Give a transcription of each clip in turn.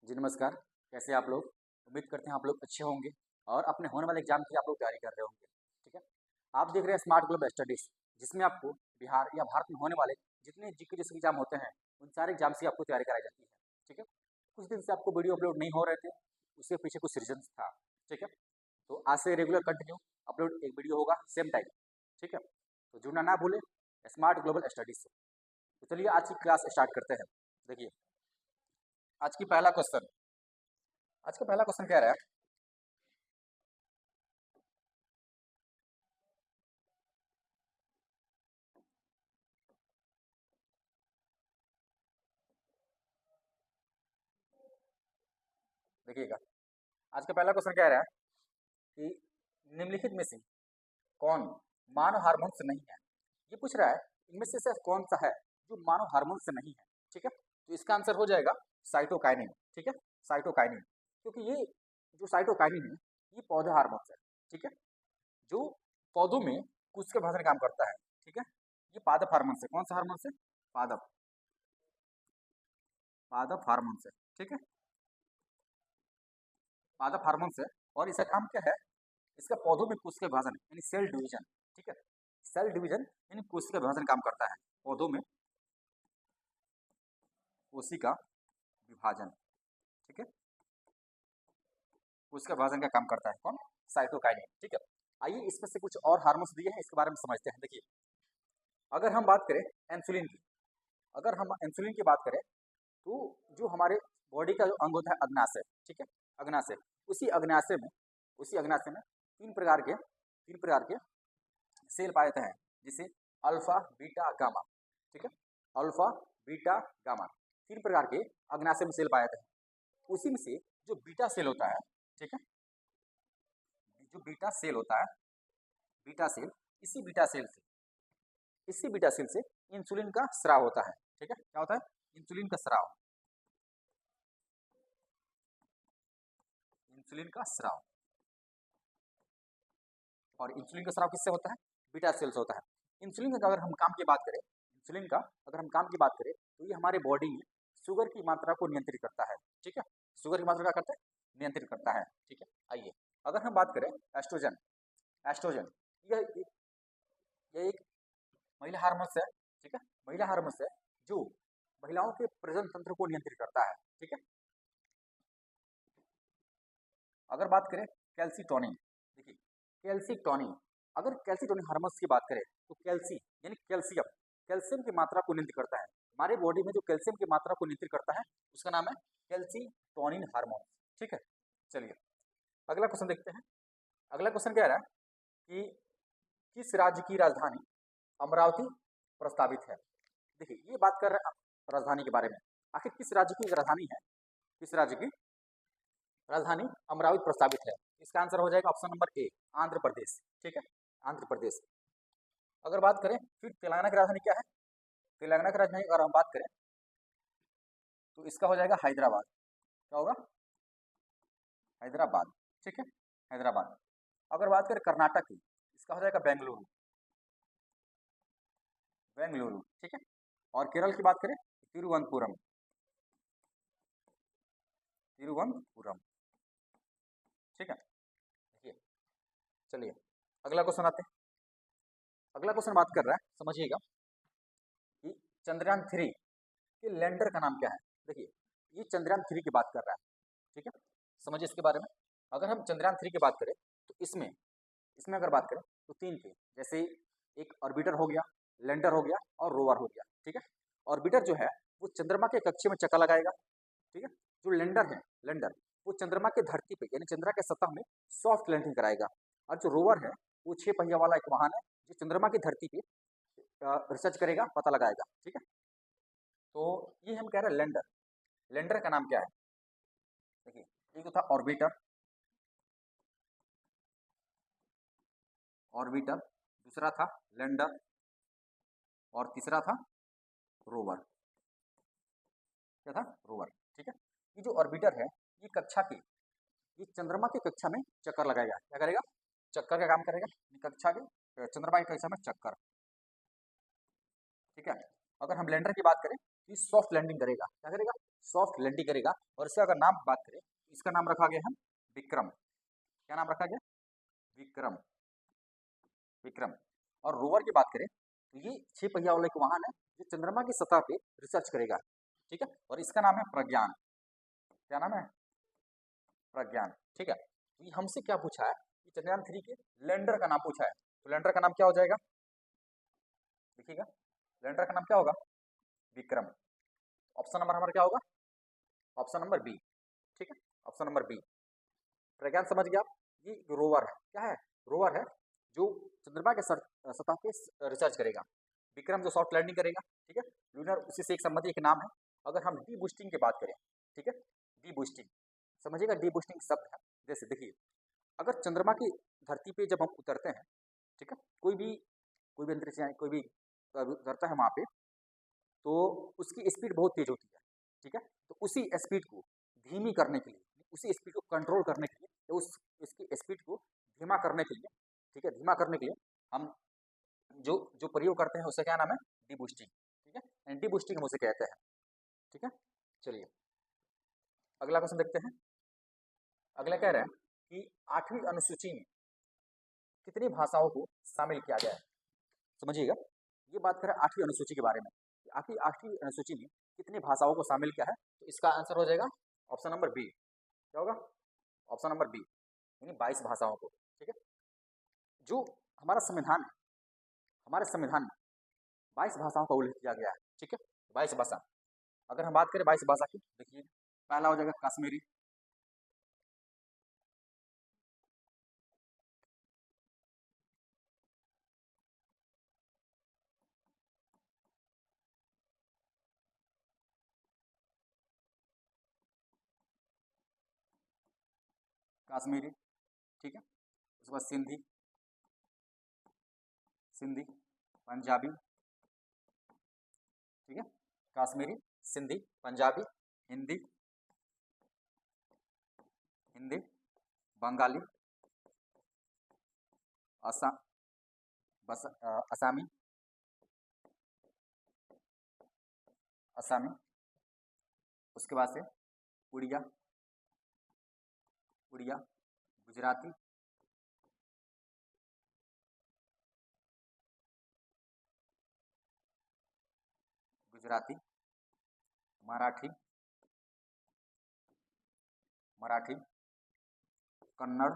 जी नमस्कार। कैसे आप लोग? उम्मीद करते हैं आप लोग अच्छे होंगे और अपने होने वाले एग्जाम की आप लोग तैयारी कर रहे होंगे। ठीक है। आप देख रहे हैं स्मार्ट ग्लोब स्टडीज, जिसमें आपको बिहार या भारत में होने वाले जितने जीके जैसे एग्जाम होते हैं उन सारे एग्जाम की आपको तैयारी कराई जाती है। ठीक है। कुछ दिन से आपको वीडियो अपलोड नहीं हो रहे थे, उसके पीछे कुछ रीजन था। ठीक है। तो आज से रेगुलर कंटिन्यू अपलोड एक वीडियो होगा सेम टाइम। ठीक है। तो जुड़ना ना भूलें स्मार्ट ग्लोबल स्टडीज से। तो चलिए आज की क्लास स्टार्ट करते हैं। देखिए, आज की पहला क्वेश्चन आज का पहला क्वेश्चन कह रहा है, देखिएगा, आज का पहला क्वेश्चन कह रहा है कि निम्नलिखित में से कौन मानव हार्मोन से नहीं है। ये पूछ रहा है इनमें से कौन सा है जो मानव हार्मोन से नहीं है। ठीक है। तो इसका आंसर हो जाएगा साइटोकाइनिन। ठीक है। साइटोकाइनिन, क्योंकि ये जो साइटोकाइनिन है ये पौधे हार्मोन है। ठीक है। जो पौधों में कुछ के भाषण काम करता है। ठीक है। ये पादप हार्मोन से, कौन सा हार्मोन से? पादप पादप हार्मोन से। ठीक है। पादप हार्मोन से। और इसका काम क्या है? इसका पौधों में कोशिका विभाजन यानी सेल डिवीजन। ठीक है। सेल डिवीजन यानी कोशिका विभाजन काम करता है पौधों में, कोशिका विभाजन। ठीक है। कोशिका विभाजन का काम करता है कौन? साइटोकाइनिन। ठीक है। आइए इसमें से कुछ और हार्मोन्स दिए हैं, इसके बारे में समझते हैं। देखिए, अगर हम बात करें इंसुलिन की, अगर हम इंसुलिन की बात करें तो जो हमारे बॉडी का जो अंग होता है अग्नाशय। ठीक है। अग्नाशय, उसी अग्नाशय में तीन प्रकार के सेल पाए जाते हैं, जिसे अल्फा बीटा गामा। ठीक है। अल्फा बीटा गामा, तीन प्रकार के अग्नाशय में सेल पाए जाते हैं। उसी में से जो बीटा सेल होता है, ठीक है, जो बीटा सेल होता है, बीटा सेल, इसी बीटा सेल से इंसुलिन का स्राव होता है। ठीक है। क्या होता है? इंसुलिन का स्राव, इंसुलिन का स्राव। और इंसुलिन का स्राव किससे होता है? बीटा सेल से होता है। इंसुलिन का अगर हम काम की बात करें, इंसुलिन का अगर हम काम की बात करें तो ये हमारे बॉडी में शुगर की मात्रा को नियंत्रित करता है। ठीक है। शुगर की मात्रा क्या करता है? नियंत्रित करता है। ठीक है। आइए, अगर हम बात करें एस्ट्रोजन, एस्ट्रोजन यह एक महिला हार्मोन है। ठीक है। महिला हार्मोन है जो महिलाओं के प्रजनन तंत्र को नियंत्रित करता है। ठीक है। अगर बात करें कैल्सीटोनिन, देखिए कैल्सीटोनिन, अगर कैल्सीटोनिन हार्मोन्स की बात करें तो कैल्सी यानी कैल्शियम, कैल्शियम की मात्रा को नियंत्रित करता है। हमारे बॉडी में जो कैल्शियम की मात्रा को नियंत्रित करता है उसका नाम है कैल्सीटोनिन हार्मोन। ठीक है। चलिए अगला क्वेश्चन देखते हैं। अगला क्वेश्चन क्या रहा है कि किस राज्य की राजधानी अमरावती प्रस्तावित है। देखिए, ये बात कर रहे हैं राजधानी के बारे में। आखिर किस राज्य की राजधानी है? किस राज्य की राजधानी अमरावती प्रस्तावित है? इसका आंसर हो जाएगा option number A, Andhra Pradesh. ठीक है। आंध्र प्रदेश। अगर बात करें फिर तेलंगाना की राजधानी क्या है? तेलंगाना की राजधानी अगर हम बात करें तो इसका हो जाएगा हैदराबाद। क्या होगा? हैदराबाद। ठीक है। हैदराबाद। अगर बात करें कर्नाटक की, इसका हो जाएगा बेंगलुरु। बेंगलुरु। ठीक है। और केरल की बात करें तिरुवनंतपुरम। तिरुवनंतपुरम। ठीक है। देखिए, चलिए अगला क्वेश्चन आते हैं। अगला क्वेश्चन बात कर रहा है, समझिएगा, कि चंद्रयान 3 के लैंडर का नाम क्या है। देखिए, ये चंद्रयान 3 की बात कर रहा है। ठीक है। समझिए इसके बारे में। अगर हम चंद्रयान 3 की बात करें तो इसमें इसमें अगर बात करें तो तीन थे, जैसे एक ऑर्बिटर हो गया, लैंडर हो गया और रोवर हो गया। ठीक है। ऑर्बिटर जो है वो चंद्रमा के कक्षे में चक्कर लगाएगा। ठीक है। जो लैंडर वो चंद्रमा के धरती पे यानी चंद्रमा के सतह में सॉफ्ट लैंडिंग कराएगा। और जो रोवर है वो 6 पहिया वाला एक वाहन है जो चंद्रमा की धरती पे रिसर्च करेगा, पता लगाएगा। ठीक है। तो ये हम कह रहे हैं लैंडर। लैंडर का नाम क्या है? देखिए, एक तो था ऑर्बिटर, दूसरा था लैंडर और तीसरा था रोवर। क्या था? रोवर। ठीक है। ये जो ऑर्बिटर है ये चंद्रमा की कक्षा में चक्कर लगाएगा। क्या करेगा? चक्कर का काम करेगा। चंद्रमा की कक्षा में चक्कर। ठीक है। अगर हम लैंडर की बात करें तो ये सॉफ्ट लैंडिंग करेगा। क्या करेगा? सॉफ्ट लैंडिंग करेगा। और इसका अगर नाम बात करें, इसका नाम रखा गया है विक्रम। क्या नाम रखा गया? विक्रम। विक्रम। और रोवर की बात करें तो ये 6 पहिया वाला एक वाहन है जो चंद्रमा की सतह पे रिसर्च करेगा, ठीक है। और इसका नाम है प्रज्ञान। क्या नाम है? प्रज्ञान, ठीक है। तो ये हमसे क्या पूछा है कि चंद्रयान 3 के लैंडर का नाम पूछा है। तो लैंडर का नाम क्या हो जाएगा? देखिएगा, लैंडर का नाम क्या होगा? विक्रम। ऑप्शन नंबर हमारा क्या होगा? ऑप्शन नंबर बी, ठीक है। ऑप्शन नंबर बी, प्रज्ञान समझ गया आप। ये रोवर है, क्या है? रोवर है जो चंद्रमा के सतह पे रिसर्च करेगा। विक्रम जो सॉफ्ट लैंडिंग करेगा, ठीक है। लूनर उसी से एक संबंधित एक नाम है। अगर हम डी बूस्टिंग की बात करें, ठीक है, डी बूस्टिंग समझिएगा, डी बूस्टिंग शब्द है। जैसे देखिए, अगर चंद्रमा की धरती पे जब हम उतरते हैं, ठीक है, कोई भी अंतरिक्ष यान कोई भी उतरता है वहाँ पे, तो उसकी स्पीड बहुत तेज होती है, ठीक है। तो उसी स्पीड को धीमी करने के लिए, उसी स्पीड को कंट्रोल करने के लिए, तो उसकी स्पीड को धीमा करने के लिए, ठीक है, धीमा करने के लिए हम जो जो प्रयोग करते हैं उसका क्या नाम है? डी बूस्टिंग, ठीक है। एंटी बूस्टिंग हम उसे कहते हैं, ठीक है। चलिए अगला क्वेश्चन देखते हैं। अगला कह रहा है कि 8वीं अनुसूची में कितनी भाषाओं को शामिल किया गया है। समझिएगा, ये बात करें 8वीं अनुसूची के बारे में, आखिर 8वीं अनुसूची में कितनी भाषाओं को शामिल किया है, तो इसका आंसर हो जाएगा ऑप्शन नंबर बी। क्या होगा? ऑप्शन नंबर बी, यानी 22 भाषाओं को, ठीक है। जो हमारा संविधान है, हमारे संविधान में 22 भाषाओं का उल्लेख किया गया है, ठीक है। 22 भाषा, अगर हम बात करें 22 भाषा की, देखिए पहला हो जाएगा कश्मीरी, कश्मीरी, ठीक है। उसके बाद सिंधी, सिंधी, पंजाबी, ठीक है, कश्मीरी, सिंधी, पंजाबी, हिंदी, हिंदी, बंगाली, असम, असामी, असामी, उसके बाद से उड़िया, उड़िया, गुजराती, गुजराती, मराठी, मराठी, कन्नड़,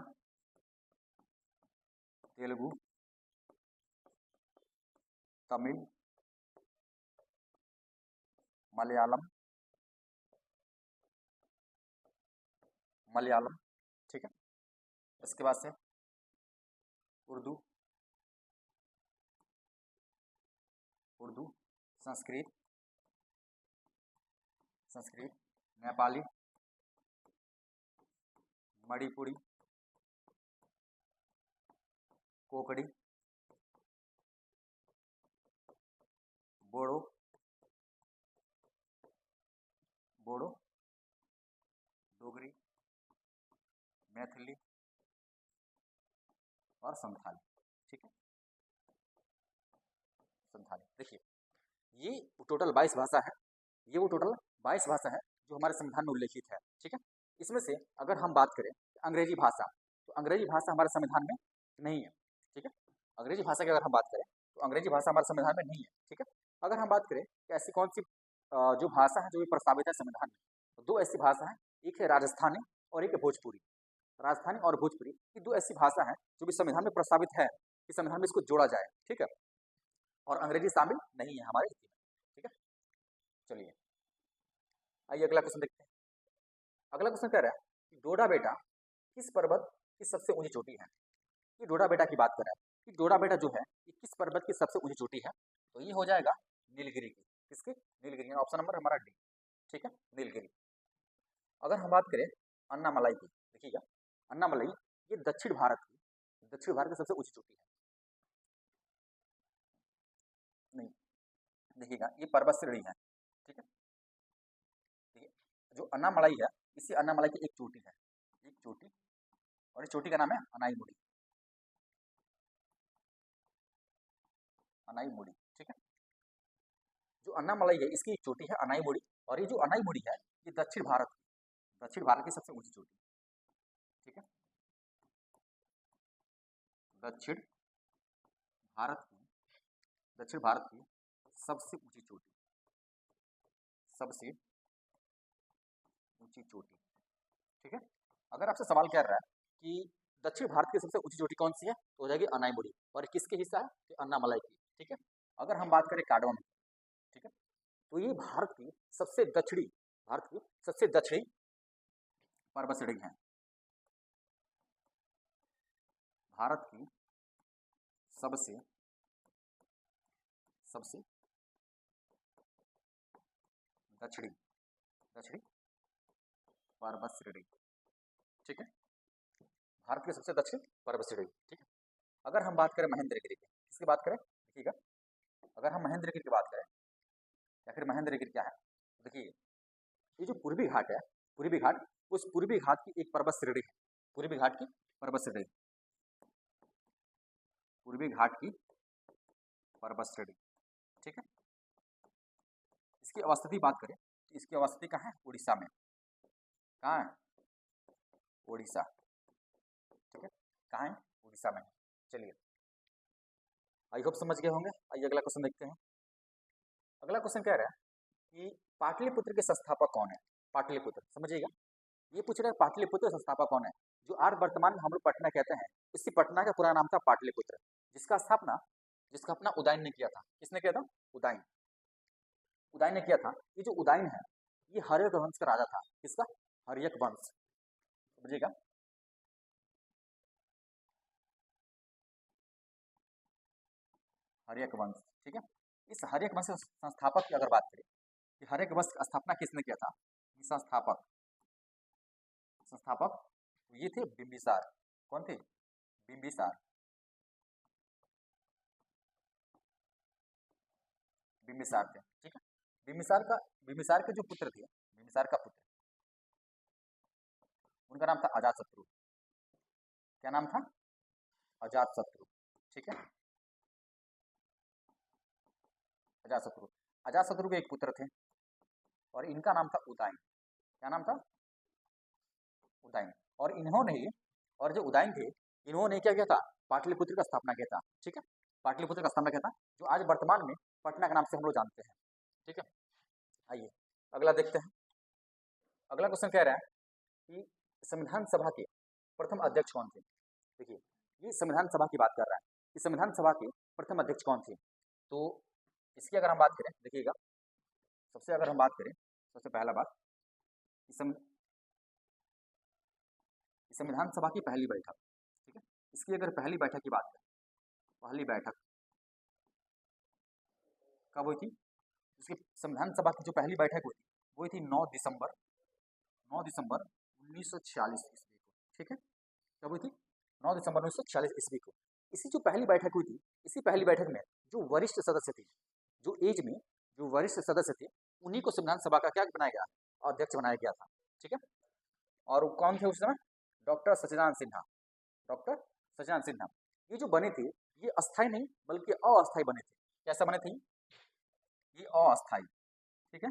तेलुगु, तमिल, मलयालम, मलयालम, ठीक है। इसके बाद से उर्दू, उर्दू, संस्कृत, संस्कृत, नेपाली, मणिपुरी, कोकड़ी, बोडो, बोडो, डोगरी, मैथिली और संथाली, ठीक है, संथाली। देखिए, ये टोटल 22 भाषा है, ये वो टोटल 22 भाषा है जो हमारे संविधान में उल्लेखित है, ठीक है। इसमें से अगर हम बात करें अंग्रेजी भाषा, तो अंग्रेजी भाषा हमारे संविधान में नहीं है, ठीक है। अंग्रेजी भाषा की अगर हम बात करें तो अंग्रेजी भाषा हमारे संविधान में नहीं है, ठीक है। अगर हम बात करें कि ऐसी कौन सी जो भाषा है जो भी प्रस्तावित है संविधान में, तो 2 ऐसी भाषा है, एक है राजस्थानी और एक है भोजपुरी। राजस्थानी और भोजपुरी, ये 2 ऐसी भाषा है जो भी संविधान में प्रस्तावित है कि संविधान में इसको जोड़ा जाए, ठीक है। और अंग्रेजी शामिल नहीं है हमारे स्थिति में, ठीक है। चलिए आइए अगला क्वेश्चन देखते हैं। अगला क्वेश्चन कह रहा है कि डोडा बेटा किस पर्वत की सबसे ऊंची चोटी है। ये डोडा बेटा की बात कर रहा है कि डोडा बेटा जो है ये किस पर्वत की सबसे ऊंची चोटी है, तो ये हो जाएगा नीलगिरी की। किसकी? नीलगिरी, ऑप्शन नंबर हमारा डी, ठीक है, नीलगिरी। अगर हम बात करें अन्नामलाई की, देखिएगा अन्नामलाई ये दक्षिण भारत की सबसे ऊंची चोटी है। नहीं, देखिएगा ये पर्वत श्रेणी है, ठीक है। देखिए जो अन्नामलाई है, इसी अन्नामलाई की एक चोटी है, एक चोटी, और इस चोटी का नाम है अनाईमुड़ी, अनाईमुड़ी, ठीक है। जो अन्नामलाई है इसकी एक चोटी है अनाई मोड़ी, और ये जो अनाई मोड़ी है ये दक्षिण भारत की सबसे ऊंची चोटी, ठीक है, दक्षिण भारत की सबसे ऊंची चोटी, सबसे ऊंची चोटी, ठीक है। अगर आपसे सवाल कर रहा है कि दक्षिण भारत की सबसे ऊंची चोटी कौन सी है, तो हो जाएगी अनाई मोड़ी, और किसके हिस्सा है, कि अन्नामलाई की, ठीक है। अगर हम बात करें काडवाम, ठीक है, तो ये भारत की सबसे दक्षिणी पर्वत श्रेणी है, भारत की सबसे दक्षिणी पर्वत श्रेणी, ठीक है, भारत की सबसे दक्षिण पर्वत श्रेणी, ठीक है। अगर हम बात करें महेंद्रगिरी की, किसकी बात करें, देखिएगा, अगर हम महेंद्रगिरी की बात करें या फिर महेंद्रगिरी क्या है, देखिए ये जो पूर्वी घाट है, पूर्वी घाट, उस पूर्वी घाट की एक पर्वत श्रेणी है, पूर्वी घाट की पर्वत श्रेणी, पूर्वी घाट की पर्वत श्रेणी, ठीक है। इसकी अवस्थिति बात करें तो इसकी अवस्थिति कहाँ है, उड़ीसा में, कहाँ है, उड़ीसा, ठीक है, कहाँ है, उड़ीसा में। चलिए, आई होप समझ गए होंगे। आइए अगला क्वेश्चन देखते हैं। अगला क्वेश्चन कह रहा है कि पाटलिपुत्र के संस्थापक कौन है, पाटलिपुत्र, समझिएगा, ये पूछ रहे हैं पाटलिपुत्र संस्थापक कौन है, जो आज वर्तमान में हम लोग पटना कहते हैं, इसी पटना का पूरा नाम था पाटलिपुत्र, जिसका स्थापना उदयन ने किया था। किसने किया था, उदयन ने किया था। ये जो उदयन है ये हर्यक वंश का राजा था, किसका, हर्यक वंश, समझिएगा, हर्यक वंश, ठीक है। इस हर्यक वंश के संस्थापक की अगर बात करें कि हर्यक वंश की स्थापना किसने किया था, संस्थापक ये थे बिंबिसार, कौन थे, बिंबिसार, बिंबिसार थे, ठीक है। बिंबिसार के जो पुत्र थे, बिंबिसार का पुत्र, उनका नाम था अजातशत्रु, क्या नाम था, अजातशत्रु, ठीक है, अजातशत्रु के एक पुत्र थे और इनका नाम था उदयन, क्या नाम था, उदयन, और जो उदयन थे इन्होंने क्या किया था, पाटलिपुत्र का स्थापना किया था, ठीक है, पाटलिपुत्र का स्थापना किया था, जो आज वर्तमान में पटना के नाम से हम लोग जानते हैं, ठीक है। आइए अगला देखते हैं। अगला क्वेश्चन कह रहा है कि संविधान सभा के प्रथम अध्यक्ष कौन थे। देखिए ये संविधान सभा की बात कर रहा है कि संविधान सभा के प्रथम अध्यक्ष कौन थे। तो इसकी अगर हम बात करें, देखिएगा, सबसे पहला बात, संविधान सभा की पहली बैठक, ठीक है, इसकी अगर पहली बैठक की बात करें, पहली बैठक कब हुई थी, इसकी संविधान सभा की जो पहली बैठक हुई थी वो हुई थी 9 दिसंबर 1946 ईस्वी को, ठीक है, कब हुई थी, 9 दिसंबर 1946 ईस्वी को। इसी जो पहली बैठक हुई थी, इसी पहली बैठक में जो वरिष्ठ सदस्य थे, जो एज में जो वरिष्ठ सदस्य थे, उन्हीं को संविधान सभा का क्या बनाया गया, अध्यक्ष बनाया गया था, ठीक है। और वो कौन थे उस समय, डॉक्टर सच्चिदानंद सिन्हा। ये जो बने थे ये अस्थाई नहीं बल्कि अस्थाई बने थे। कैसा बने थे, ये अस्थाई, ठीक है,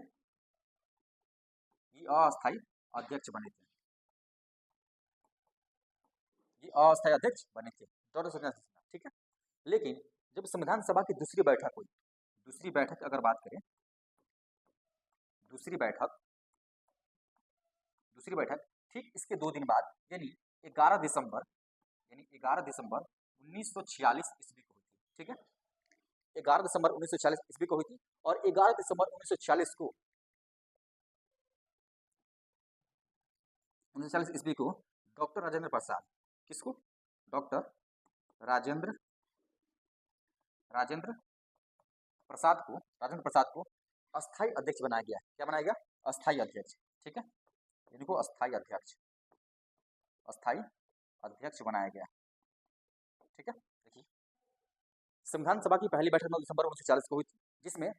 ये अस्थाई अध्यक्ष बने थे, ये अस्थाई अध्यक्ष बने थे डॉक्टर सच्चिदानंद सिन्हा, ठीक है। लेकिन जब संविधान सभा की दूसरी बैठक हुई, दूसरी बैठक अगर बात करें, दूसरी बैठक ठीक इसके 2 दिन बाद यानी 11 दिसंबर 1946 ईस्वी को हुई थी, ठीक है, 11 दिसंबर 1946 ईस्वी को हुई थी। और 11 दिसंबर 1946 ईस्वी को डॉक्टर राजेंद्र प्रसाद, किसको, डॉक्टर राजेंद्र प्रसाद को अस्थाई अध्यक्ष बनाया गया। क्या बनाया गया, अस्थाई अध्यक्ष, ठीक है, इनको अस्थाई अध्यक्ष बनाया गया, ठीक है। देखिए संविधान सभा की पहली बैठक 9 दिसंबर 1946 को हुई थी, जिसमें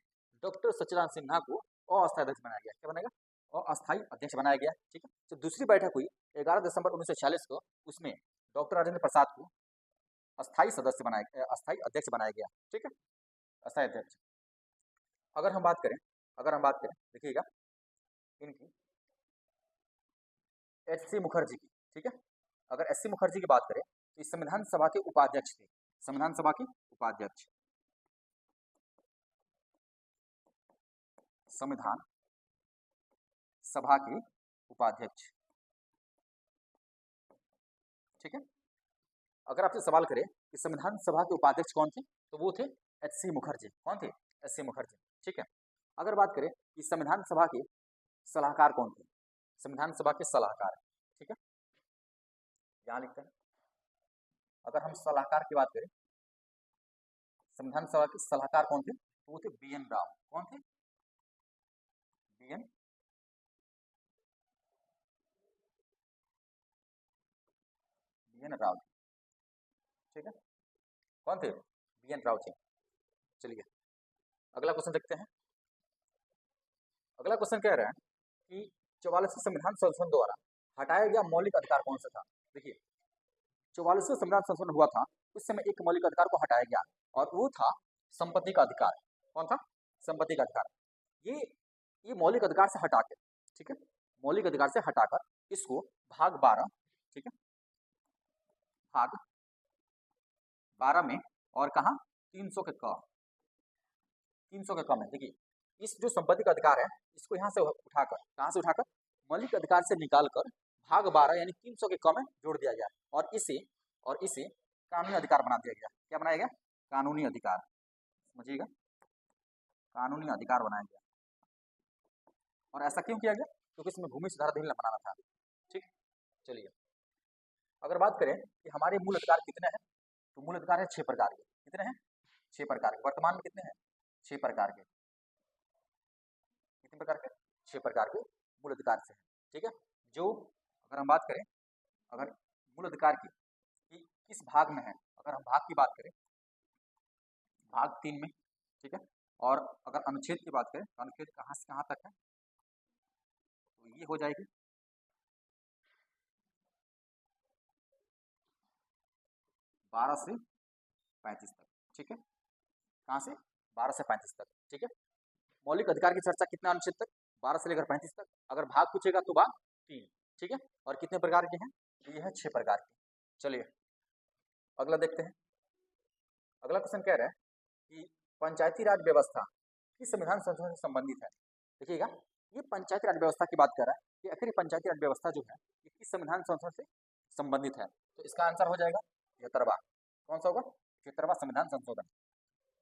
डॉक्टर सच्चिदानंद सिन्हा को अस्थाई अध्यक्ष बनाया गया। क्या बनाएगा, अस्थाई अध्यक्ष बनाया गया, ठीक है। तो दूसरी बैठक हुई 11 दिसंबर 1946 को, उसमें डॉक्टर राजेंद्र प्रसाद को अस्थाई अध्यक्ष बनाया गया, ठीक है, अस्थाई अध्यक्ष। अगर हम बात करें देखिएगा इनकी एच.सी. मुखर्जी की, ठीक है। अगर एच.सी. मुखर्जी की बात करें तो इस संविधान सभा के उपाध्यक्ष थे, संविधान सभा के उपाध्यक्ष, संविधान सभा के उपाध्यक्ष, ठीक है। अगर आपसे सवाल करें कि संविधान सभा के उपाध्यक्ष कौन थे, तो वो थे एच.सी. मुखर्जी। कौन थे? एच.सी. मुखर्जी, ठीक है। अगर बात करें कि संविधान सभा के सलाहकार कौन थे, संविधान सभा के सलाहकार, ठीक है, यहां लिखते हैं। अगर हम सलाहकार की बात करें, संविधान सभा के सलाहकार कौन थे, तो वो थे बी.एन. राव। कौन थे? बी.एन. राव, ठीक है। कौन थे? बी.एन. राव थे। चलिए अगला क्वेश्चन देखते हैं। अगला क्वेश्चन कह रहा है कि 44वें संविधान संशोधन द्वारा हटाया गया मौलिक अधिकार कौन सा था। देखिए 44वें संविधान संशोधन हुआ था, उस समय एक मौलिक अधिकार को हटाया गया और वो था संपत्ति का अधिकार। कौन था? संपत्ति का अधिकार। ये मौलिक अधिकार से हटाकर, ठीक है, मौलिक अधिकार से हटाकर इसको भाग 12, ठीक है, भाग 12 में और कहा 300 के क, 300 के कम है। देखिए इस जो संपत्ति का अधिकार है इसको यहाँ से उठाकर, कहाँ से उठाकर, मौलिक अधिकार से निकालकर भाग 12 यानी 300 के कम में जोड़ दिया गया और इसे कानूनी अधिकार बना दिया गया। क्या बनाया गया? कानूनी अधिकार, समझिएगा, कानूनी अधिकार बनाया गया। और ऐसा क्यों किया गया? क्योंकि इसमें भूमि सुधार अधिनियम बनाना था, ठीक। चलिए अगर बात करें कि हमारे मूल अधिकार कितने हैं, तो मूल अधिकार है 6 प्रकार के। कितने हैं? 6 प्रकार के। वर्तमान में कितने हैं? 6 प्रकार के। कितने प्रकार के? 6 प्रकार के मूल अधिकार से हैं, ठीक है। जो अगर हम बात करें, अगर मूल अधिकार की कि किस भाग में है, अगर हम भाग की बात करें भाग 3 में, ठीक है। और अगर अनुच्छेद की बात करें तो अनुच्छेद कहाँ से कहाँ तक है, तो ये हो जाएगी 12 से 35 तक, ठीक है। कहाँ से? 12 से 35 तक, ठीक है। मौलिक अधिकार की चर्चा कितना अनुच्छेद तक? 12 से लेकर 35 तक। अगर भाग पूछेगा तो भाग 3, ठीक है। और कितने प्रकार के हैं? तो ये है 6 प्रकार के। चलिए अगला देखते हैं। अगला क्वेश्चन कह रहा है कि पंचायती राज व्यवस्था किस संविधान संशोधन से संबंधित है। देखिएगा ये पंचायती राज व्यवस्था की बात कर रहा है कि आखिर पंचायती राज व्यवस्था जो है ये किस संविधान संशोधन से संबंधित है। तो इसका आंसर हो जाएगा 73वां। कौन सा होगा? 73वां संविधान संशोधन।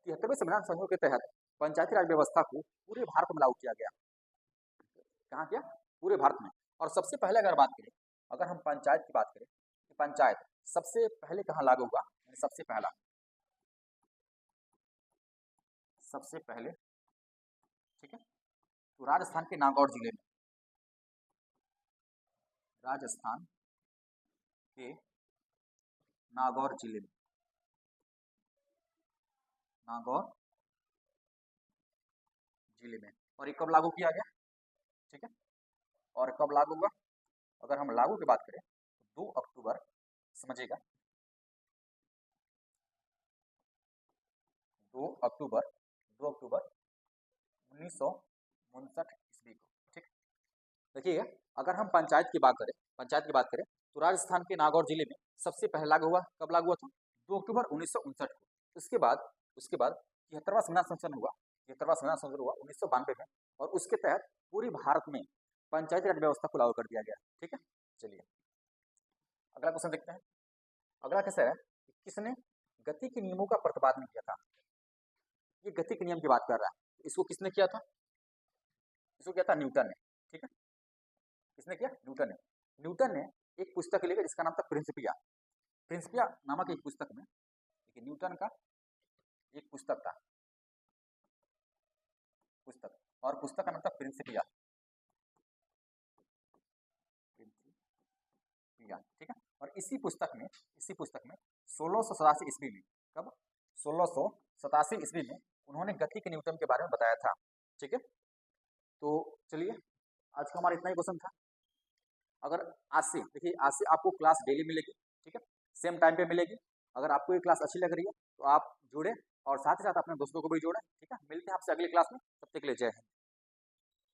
73वें संविधान संशोधन के तहत पंचायती राज व्यवस्था को पूरे भारत में लागू किया गया। कहाँ किया? पूरे भारत में। और सबसे पहले अगर बात करें, अगर हम पंचायत की बात करें कि पंचायत सबसे पहले कहाँ लागू हुआ, सबसे पहला, सबसे पहले, ठीक है, तो राजस्थान के नागौर जिले में, राजस्थान के नागौर जिले में, नागौर जिले में। और ये कब लागू किया गया? ठीक है, और कब लागू हुआ? अगर हम लागू की बात करें तो 2 अक्टूबर, समझिएगा 2 अक्टूबर 1959 ईस्वी को, ठीक। देखिए अगर हम पंचायत की बात करें तो राजस्थान के नागौर जिले में सबसे पहले लागू हुआ। कब लागू हुआ था? 2 अक्टूबर 1959 को। उसके बाद 73वां संविधान संशोधन हुआ, 73वां संविधान संशोधन हुआ 1992 में, और उसके तहत पूरी भारत में पंचायती राज व्यवस्था को लागू कर दिया गया, ठीक है। चलिए अगला क्वेश्चन देखते हैं। अगला कैसा है, किसने गति के नियमों का प्रतिपादन किया था। ये गति के नियम की बात कर रहा है, इसको किसने किया था? इसको किया था न्यूटन ने, ठीक है। किसने किया? न्यूटन ने। न्यूटन ने एक पुस्तक लिखी जिसका नाम था प्रिंसिपिया। प्रिंसिपिया नामक एक पुस्तक में, देखिए न्यूटन का एक पुस्तक था, पुस्तक, और पुस्तक का नाम था प्रिंसिपिया, ठीक है। और इसी पुस्तक में 1687 ईस्वी में, कब? 1687 ईस्वी में उन्होंने गति के नियम के बारे में बताया था, ठीक है। तो चलिए आज का हमारा इतना ही क्वेश्चन था। अगर आज से, देखिए आज से आपको क्लास डेली मिलेगी, ठीक है, सेम टाइम पे मिलेगी। अगर आपको ये क्लास अच्छी लग रही है तो आप जुड़े और साथ ही साथ अपने दोस्तों को भी जोड़ें। ठीक है, मिलते हैं आपसे अगली क्लास में, तब तक के लिए जय हिंद।